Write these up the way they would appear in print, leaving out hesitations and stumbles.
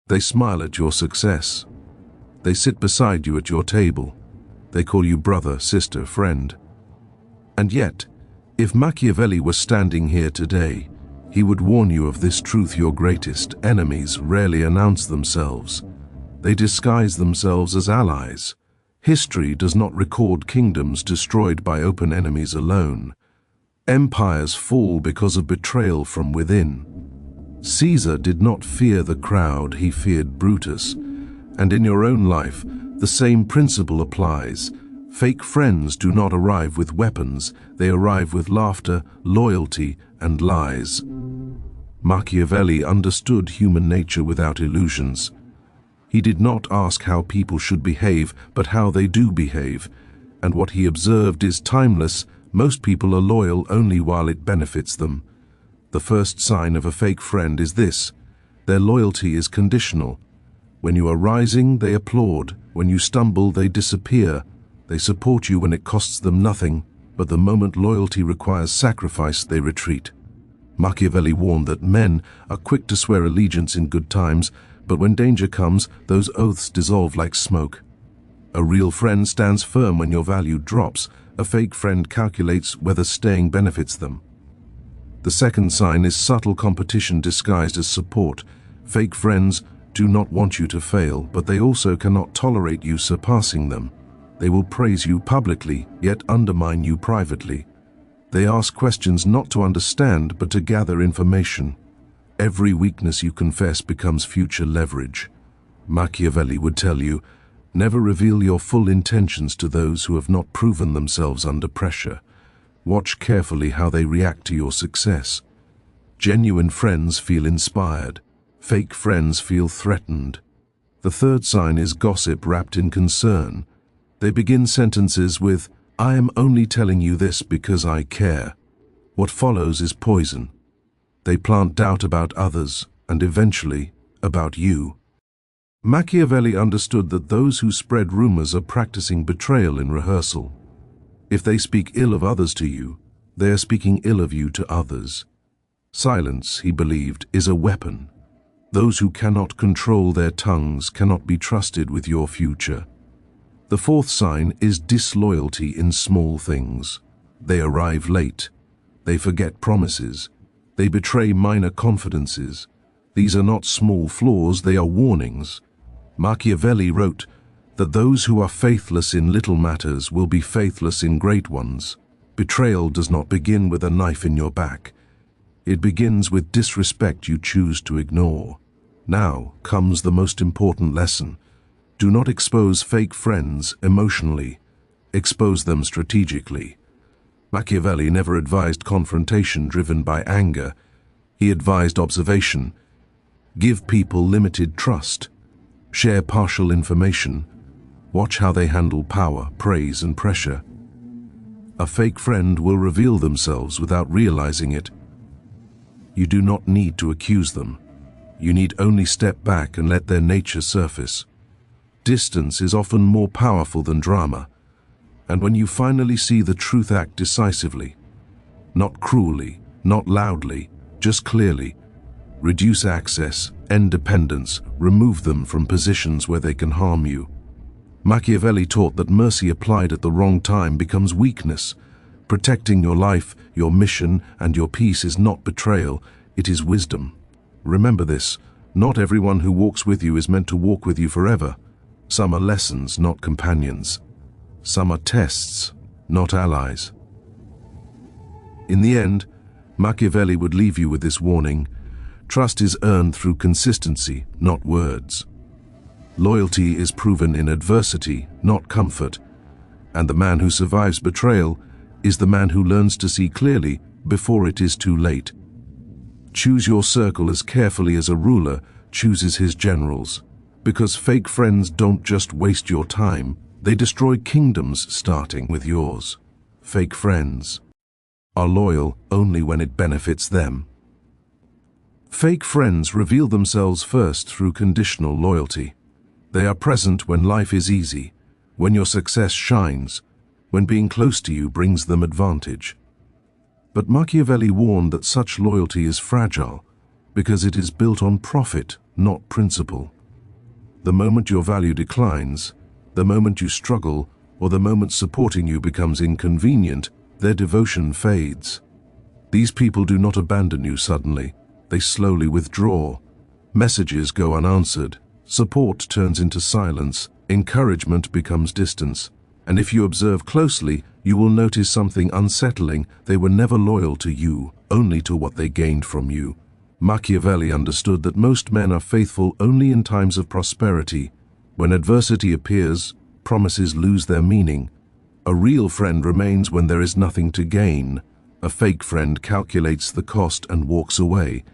They smile at your success. They sit beside you at your table. They call you brother, sister, friend. And yet, if Machiavelli were standing here today, he would warn you of this truth: your greatest enemies rarely announce themselves. They disguise themselves as allies. History does not record kingdoms destroyed by open enemies alone. Empires fall because of betrayal from within. Caesar did not fear the crowd, he feared Brutus. And in your own life, the same principle applies. Fake friends do not arrive with weapons, they arrive with laughter, loyalty, and lies. Machiavelli understood human nature without illusions. He did not ask how people should behave, but how they do behave. And what he observed is timeless: most people are loyal only while it benefits them. The first sign of a fake friend is this: their loyalty is conditional. When you are rising, they applaud. When you stumble, they disappear. They support you when it costs them nothing, but the moment loyalty requires sacrifice, they retreat. Machiavelli warned that men are quick to swear allegiance in good times, but when danger comes, those oaths dissolve like smoke. A real friend stands firm when your value drops. A fake friend calculates whether staying benefits them. The second sign is subtle competition disguised as support. Fake friends do not want you to fail, but they also cannot tolerate you surpassing them. They will praise you publicly, yet undermine you privately. They ask questions not to understand, but to gather information. Every weakness you confess becomes future leverage. Machiavelli would tell you, never reveal your full intentions to those who have not proven themselves under pressure. Watch carefully how they react to your success. Genuine friends feel inspired. Fake friends feel threatened. The third sign is gossip wrapped in concern. They begin sentences with, "I am only telling you this because I care." What follows is poison. They plant doubt about others, and eventually, about you. Machiavelli understood that those who spread rumors are practicing betrayal in rehearsal. If they speak ill of others to you, they are speaking ill of you to others. Silence, he believed, is a weapon. Those who cannot control their tongues cannot be trusted with your future. The fourth sign is disloyalty in small things. They arrive late. They forget promises. They betray minor confidences. These are not small flaws, they are warnings. Machiavelli wrote that those who are faithless in little matters will be faithless in great ones. Betrayal does not begin with a knife in your back. It begins with disrespect you choose to ignore. Now comes the most important lesson. Do not expose fake friends emotionally. Expose them strategically. Machiavelli never advised confrontation driven by anger. He advised observation. Give people limited trust. Share partial information. Watch how they handle power, praise, and pressure. A fake friend will reveal themselves without realizing it. You do not need to accuse them. You need only step back and let their nature surface. Distance is often more powerful than drama. And when you finally see the truth, act decisively. Not cruelly, not loudly, just clearly. Reduce access, end dependence, remove them from positions where they can harm you. Machiavelli taught that mercy applied at the wrong time becomes weakness. Protecting your life, your mission, and your peace is not betrayal, it is wisdom. Remember this, not everyone who walks with you is meant to walk with you forever. Some are lessons, not companions. Some are tests, not allies. In the end, Machiavelli would leave you with this warning: trust is earned through consistency, not words. Loyalty is proven in adversity, not comfort. And the man who survives betrayal is the man who learns to see clearly before it is too late. Choose your circle as carefully as a ruler chooses his generals, because fake friends don't just waste your time, they destroy kingdoms starting with yours. Fake friends are loyal only when it benefits them. Fake friends reveal themselves first through conditional loyalty. They are present when life is easy, when your success shines, when being close to you brings them advantage. But Machiavelli warned that such loyalty is fragile because it is built on profit, not principle. The moment your value declines, the moment you struggle, or the moment supporting you becomes inconvenient, their devotion fades. These people do not abandon you suddenly. They slowly withdraw. Messages go unanswered. Support turns into silence. Encouragement becomes distance. And if you observe closely, you will notice something unsettling. They were never loyal to you, only to what they gained from you. Machiavelli understood that most men are faithful only in times of prosperity. When adversity appears, promises lose their meaning. A real friend remains when there is nothing to gain. A fake friend calculates the cost and walks away.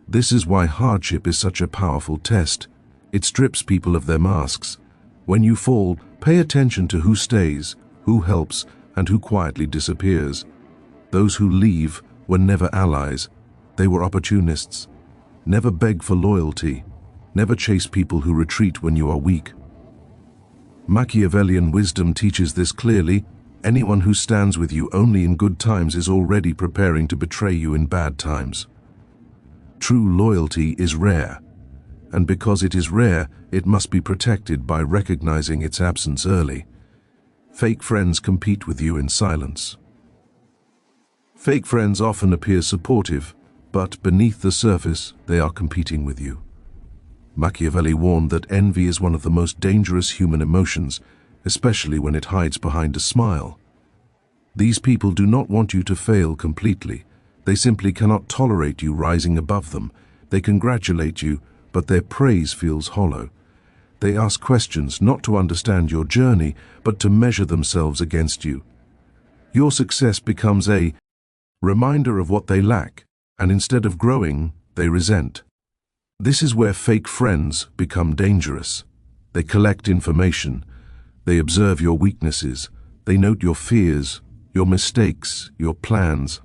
This is why hardship is such a powerful test. It strips people of their masks. When you fall, pay attention to who stays, who helps, and who quietly disappears. Those who leave were never allies. They were opportunists. Never beg for loyalty. Never chase people who retreat when you are weak. Machiavellian wisdom teaches this clearly. Anyone who stands with you only in good times is already preparing to betray you in bad times. True loyalty is rare, and because it is rare, it must be protected by recognizing its absence early. Fake friends compete with you in silence. Fake friends often appear supportive, but beneath the surface, they are competing with you. Machiavelli warned that envy is one of the most dangerous human emotions, especially when it hides behind a smile. These people do not want you to fail completely. They simply cannot tolerate you rising above them. They congratulate you, but their praise feels hollow. They ask questions not to understand your journey, but to measure themselves against you. Your success becomes a reminder of what they lack, and instead of growing, they resent. This is where fake friends become dangerous. They collect information. They observe your weaknesses. They note your fears, your mistakes, your plans.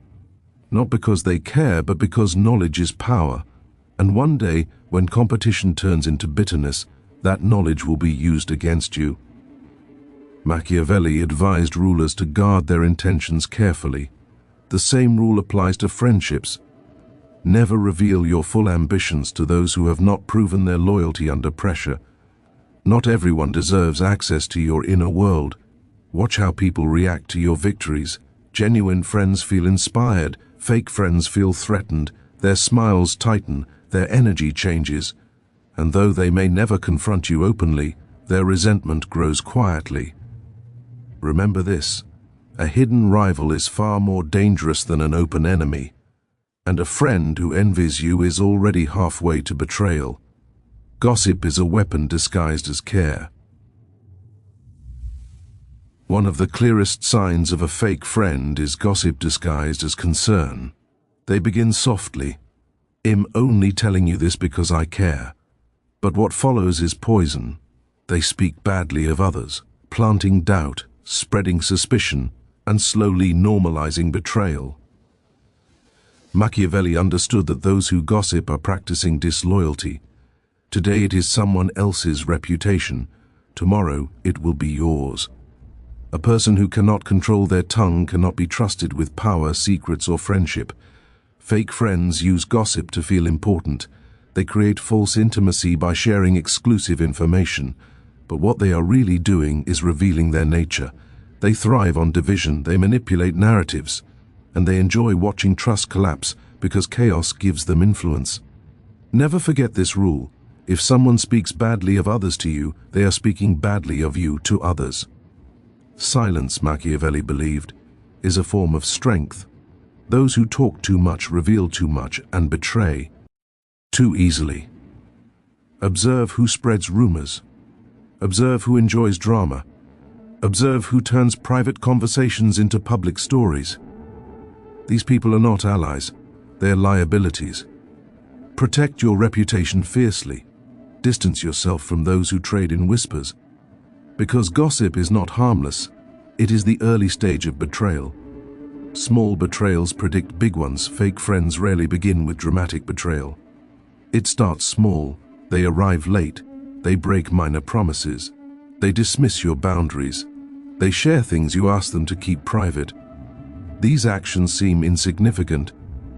Not because they care, but because knowledge is power. And one day, when competition turns into bitterness, that knowledge will be used against you. Machiavelli advised rulers to guard their intentions carefully. The same rule applies to friendships. Never reveal your full ambitions to those who have not proven their loyalty under pressure. Not everyone deserves access to your inner world. Watch how people react to your victories. Genuine friends feel inspired. Fake friends feel threatened. Their smiles tighten. Their energy changes. And though they may never confront you openly, their resentment grows quietly. Remember this: a hidden rival is far more dangerous than an open enemy. And a friend who envies you is already halfway to betrayal. Gossip is a weapon disguised as care. One of the clearest signs of a fake friend is gossip disguised as concern. They begin softly. "I'm only telling you this because I care." But what follows is poison. They speak badly of others, planting doubt, spreading suspicion, and slowly normalizing betrayal. Machiavelli understood that those who gossip are practicing disloyalty. Today it is someone else's reputation. Tomorrow it will be yours. A person who cannot control their tongue cannot be trusted with power, secrets, or friendship. Fake friends use gossip to feel important. They create false intimacy by sharing exclusive information. But what they are really doing is revealing their nature. They thrive on division, they manipulate narratives, and they enjoy watching trust collapse because chaos gives them influence. Never forget this rule: if someone speaks badly of others to you, they are speaking badly of you to others. Silence, Machiavelli believed, is a form of strength. Those who talk too much reveal too much and betray too easily. Observe who spreads rumors. Observe who enjoys drama. Observe who turns private conversations into public stories. These people are not allies, they are liabilities. Protect your reputation fiercely. Distance yourself from those who trade in whispers. Because gossip is not harmless, it is the early stage of betrayal. Small betrayals predict big ones. Fake friends rarely begin with dramatic betrayal. It starts small. They arrive late. They break minor promises. They dismiss your boundaries. They share things you ask them to keep private. These actions seem insignificant,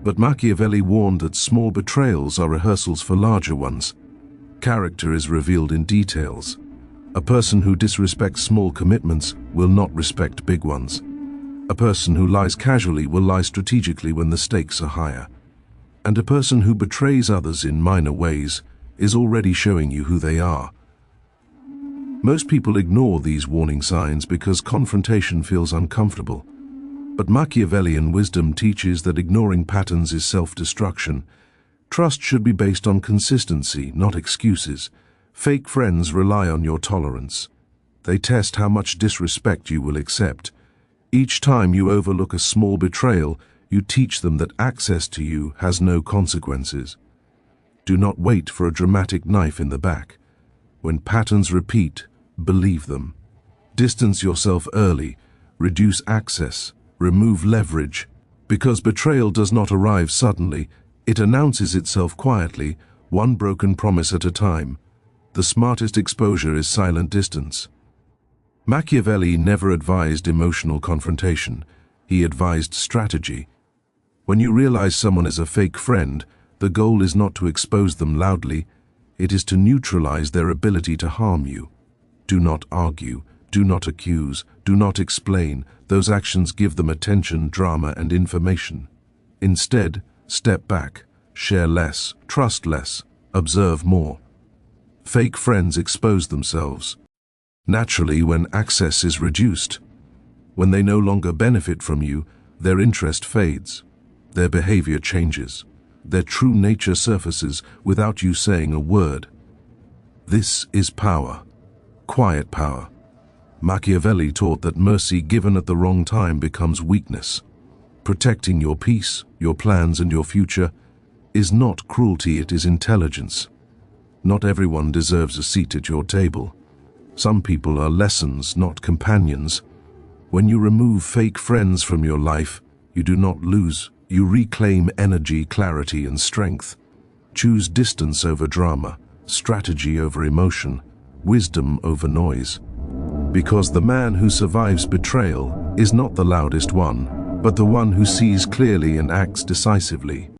but Machiavelli warned that small betrayals are rehearsals for larger ones. Character is revealed in details. A person who disrespects small commitments will not respect big ones. A person who lies casually will lie strategically when the stakes are higher. And a person who betrays others in minor ways is already showing you who they are. Most people ignore these warning signs because confrontation feels uncomfortable. But Machiavellian wisdom teaches that ignoring patterns is self-destruction. Trust should be based on consistency, not excuses. Fake friends rely on your tolerance. They test how much disrespect you will accept. Each time you overlook a small betrayal, you teach them that access to you has no consequences. Do not wait for a dramatic knife in the back. When patterns repeat, believe them. Distance yourself early, reduce access, remove leverage. Because betrayal does not arrive suddenly, it announces itself quietly, one broken promise at a time. The smartest exposure is silent distance. Machiavelli never advised emotional confrontation. He advised strategy. When you realize someone is a fake friend, the goal is not to expose them loudly. It is to neutralize their ability to harm you. Do not argue. Do not accuse. Do not explain. Those actions give them attention, drama, and information. Instead, step back. Share less. Trust less. Observe more. Fake friends expose themselves naturally when access is reduced. When they no longer benefit from you, their interest fades. Their behavior changes. Their true nature surfaces without you saying a word. This is power. Quiet power. Machiavelli taught that mercy given at the wrong time becomes weakness. Protecting your peace, your plans, and your future is not cruelty, it is intelligence. Not everyone deserves a seat at your table. Some people are lessons, not companions. When you remove fake friends from your life, you do not lose. You reclaim energy, clarity, and strength. Choose distance over drama, strategy over emotion, wisdom over noise. Because the man who survives betrayal is not the loudest one, but the one who sees clearly and acts decisively.